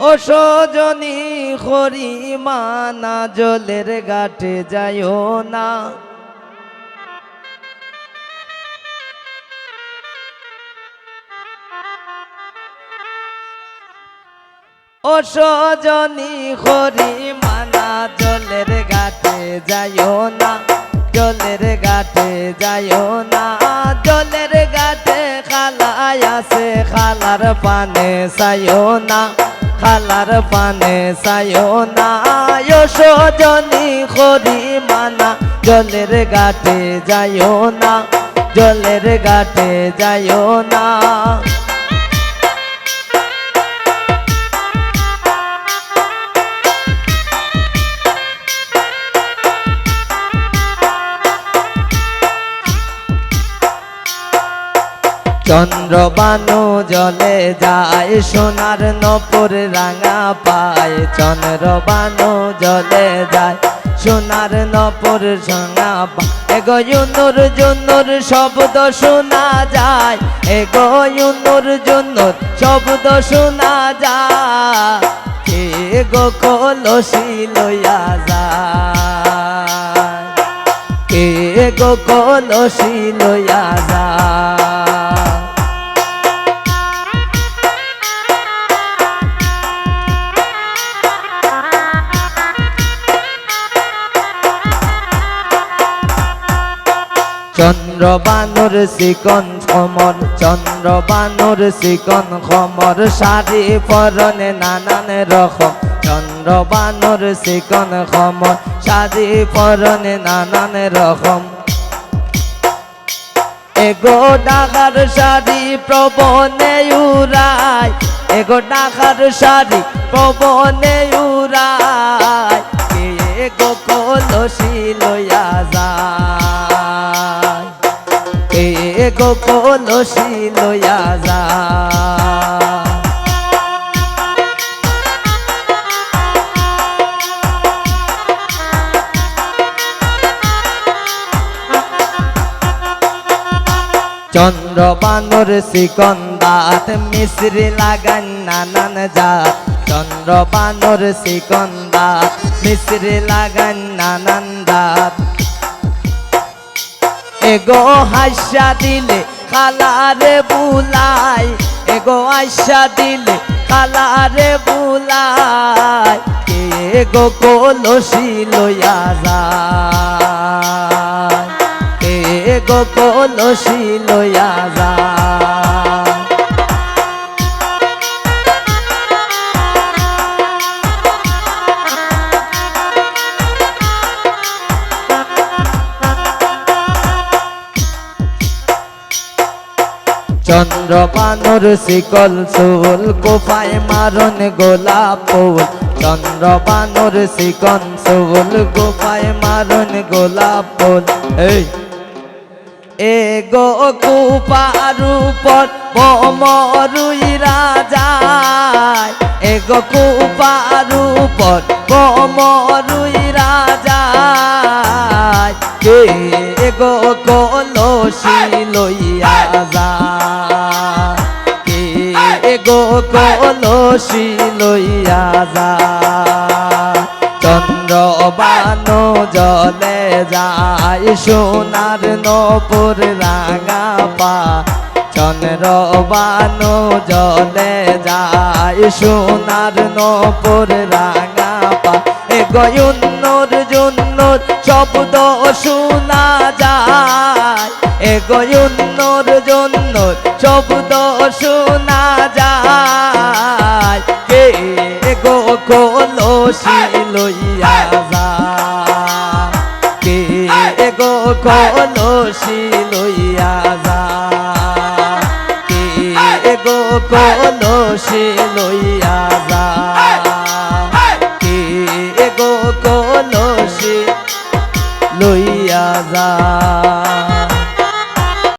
ও সজনী হরিমানা জলের ঘাটে যাইও না, ও সজনী হরিমানা জলের ঘাটে যাইও না, জলের ঘাটে যাইও না, জলের ঘাটে খালাই আছে খালার পানে চাইও না, খালার পানে চাইও না, ও সজনী হরিমানা জলের ঘাটে যাইও না, জলের ঘাটে যাইও না। চন্দ্রবানু জলে যায় সোনার নপুর রাঙা পায়, চন্দ্রবানু জলে যায় সোনার নপুর রাঙা পায়, এগো ইউনুর জুনুর শব্দ শোনা যায়, এগো ইউনুর জুনুর শব্দ শোনা যায়, এগো কলসি লইয়া যায়, এগো কলসি লইয়া যায়। চন্দ্রবানুর চিকন খমর, চন্দ্রবানুর চিকন খমর, শাড়ি পরনে নানান রকম, চন্দ্রবানুর চিকন খমর, শাড়ি পরনে নানান রকম, এগো ঢাকার শাড়ি প্রবনে উড়ায়, এগো ঢাকার শাড়ি প্রবনে উড়ায়, এগো কলসি লইয়া যায়, এগো কলসি লইয়া যায়। চন্দ্রবানুর চিকন দাঁত মিশ্রি লাগান নানান জাত, চন্দ্রবানুর চিকন দাঁত মিশ্রি লাগান নানান দাঁত, এগো হাসা দিলে খালারে বুলাই, এগো আশা দিলে খালারে বুলাই, এগো কলসি লইয়া যায়, এগো কলসি লইয়া যায়। চন্দ্রবানুর শিকল চুল কোপায় মারন গোলাপ ফুল, চন্দ্রবানুর শিকন চুল কোপায় মারন গোলাপ ফুল, এগো কুপার উপর ভমরুইরা যায়, এগো কুপার উপর ভমরুইরা যায়, এগো কলসি লইয়া যায়, এগো কলসি লইয়া যায়। চন্দ্রবানু জলে যায় সোনার নপুর রাঙা পা, চন্দ্রবানু জলে যায় সোনার নপুর রাঙা পা, এগো ইউনুর জুনুর শব্দ শোনা যায়, এগো ইউনুর জুনুর শব্দ শোনা যায়, এগো কলসি লইয়া যায়, এগো কলসি লইয়া যায়, এগো কলসি লইয়া যায়।